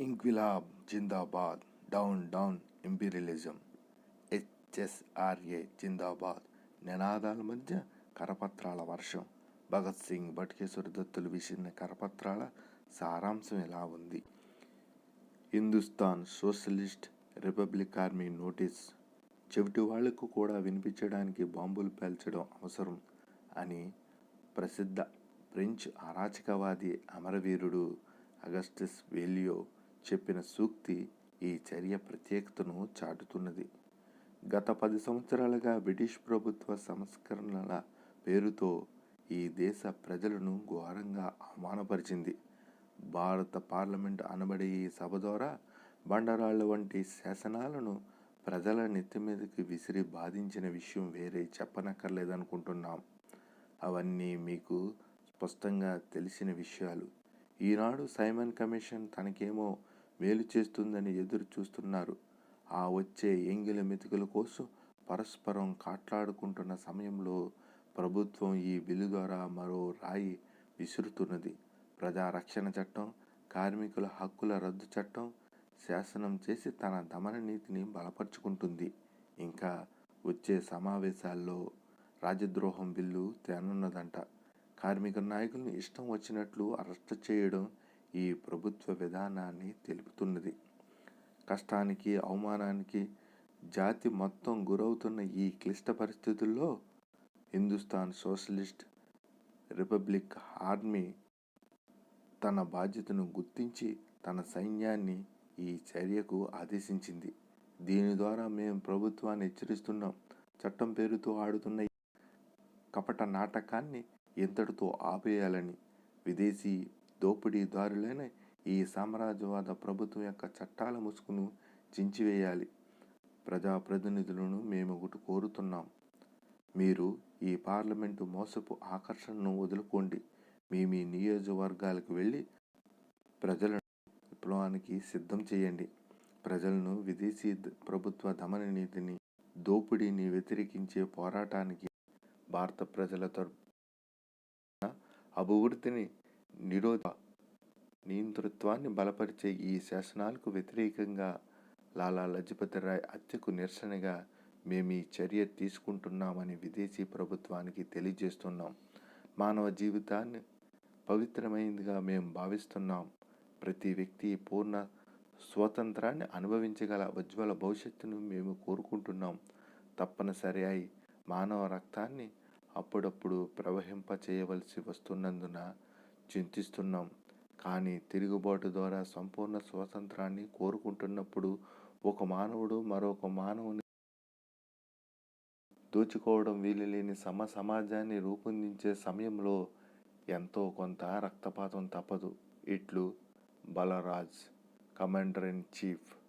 ఇంక్విలాబ్ జిందాబాద్, down down imperialism, HSRA జిందాబాద్ నినాదాల మధ్య కరపత్రాల వర్షం. భగత్ సింగ్, బట్కేశ్వర్ దత్తులు విసిరిన కరపత్రాల సారాంశం ఇలా ఉంది. Hindustan socialist republic army notice. చెవిటి వాళ్లకు కూడా వినిపించడానికి బాంబులు పేల్చడం అవసరం అని ప్రసిద్ధ ఫ్రెంచ్ అరాచకవాది అమరవీరుడు అగస్టస్ వేలియో చెప్పిన సూక్తి ఈ చర్య ప్రత్యేకతను చాటుతున్నది. గత 10 సంవత్సరాలుగా బ్రిటిష్ ప్రభుత్వ సంస్కరణల పేరుతో ఈ దేశ ప్రజలను ఘోరంగా అవమానపరిచింది. భారత పార్లమెంట్ అనబడే ఈ సభ ద్వారా బండరాళ్ల వంటి శాసనాలను ప్రజల నెత్తిమీదకి విసిరి బాధించిన విషయం వేరే చెప్పనక్కర్లేదనుకుంటున్నాం. అవన్నీ మీకు స్పష్టంగా తెలిసిన విషయాలు. ఈనాడు సైమన్ కమిషన్ తనకేమో మేలు చేస్తుందని ఎదురు చూస్తున్నారు. ఆ వచ్చే ఎంగిలి మెతుకుల కోసం పరస్పరం కాట్లాడుకుంటున్న సమయంలో ప్రభుత్వం ఈ బిల్లు ద్వారా మరో రాయి విసురుతున్నది. ప్రజారక్షణ చట్టం, కార్మికుల హక్కుల రద్దు చట్టం శాసనం చేసి తన దమన నీతిని బలపరుచుకుంటుంది. ఇంకా వచ్చే సమావేశాల్లో రాజద్రోహం బిల్లు తేనున్నదంట. కార్మిక నాయకులను ఇష్టం వచ్చినట్లు అరెస్టు చేయడం ఈ ప్రభుత్వ విధానాన్ని తెలుపుతున్నది. కష్టానికి, అవమానానికి జాతి మొత్తం గురవుతున్న ఈ క్లిష్ట పరిస్థితుల్లో హిందుస్థాన్ సోషలిస్ట్ రిపబ్లిక్ ఆర్మీ తన బాధ్యతను గుర్తించి తన సైన్యాన్ని ఈ చర్యకు ఆదేశించింది. దీని ద్వారా మేము ప్రభుత్వాన్ని హెచ్చరిస్తున్నాం. చట్టం పేరుతో ఆడుతున్న కపట నాటకాన్ని ఇంతటితో ఆపేయాలని. విదేశీ దోపిడీదారులైన ఈ సామ్రాజ్యవాద ప్రభుత్వం యొక్క చట్టాల ముసుగును చించివేయాలి. ప్రజాప్రతినిధులను మేము ఒకటి కోరుతున్నాం. మీరు ఈ పార్లమెంటు మోసపు ఆకర్షణను వదులుకోండి. మీ నియోజకవర్గాలకు వెళ్ళి ప్రజలను విప్లవానికి సిద్ధం చేయండి. ప్రజలను విదేశీ ప్రభుత్వ దమన నీతిని, దోపిడీని వ్యతిరేకించే పోరాటానికి, భారత ప్రజల తరపున అభివృద్ధిని, నియంతృత్వాన్ని బలపరిచే ఈ శాసనాలకు వ్యతిరేకంగా లాలా లజపతి రాయ్ హత్యకు నిరసనగా మేము ఈ చర్య తీసుకుంటున్నామని విదేశీ ప్రభుత్వానికి తెలియజేస్తున్నాం. మానవ జీవితాన్ని పవిత్రమైనదిగా మేము భావిస్తున్నాం. ప్రతి వ్యక్తి పూర్ణ స్వాతంత్రాన్ని అనుభవించగల ఉజ్వల భవిష్యత్తును మేము కోరుకుంటున్నాం. తప్పనిసరి అయి మానవ రక్తాన్ని అప్పుడప్పుడు ప్రవహింప చేయవలసి వస్తున్నందున చింతిస్తున్నాం. కానీ తిరుగుబాటు ద్వారా సంపూర్ణ స్వాతంత్రాన్ని కోరుకుంటున్నప్పుడు ఒక మానవుడు మరొక మానవుని దోచుకోవడం వీలులేని సమాజాన్ని రూపొందించే సమయంలో ఎంతో కొంత రక్తపాతం తప్పదు. ఇట్లు బలరాజ్, కమాండర్ ఇన్ చీఫ్.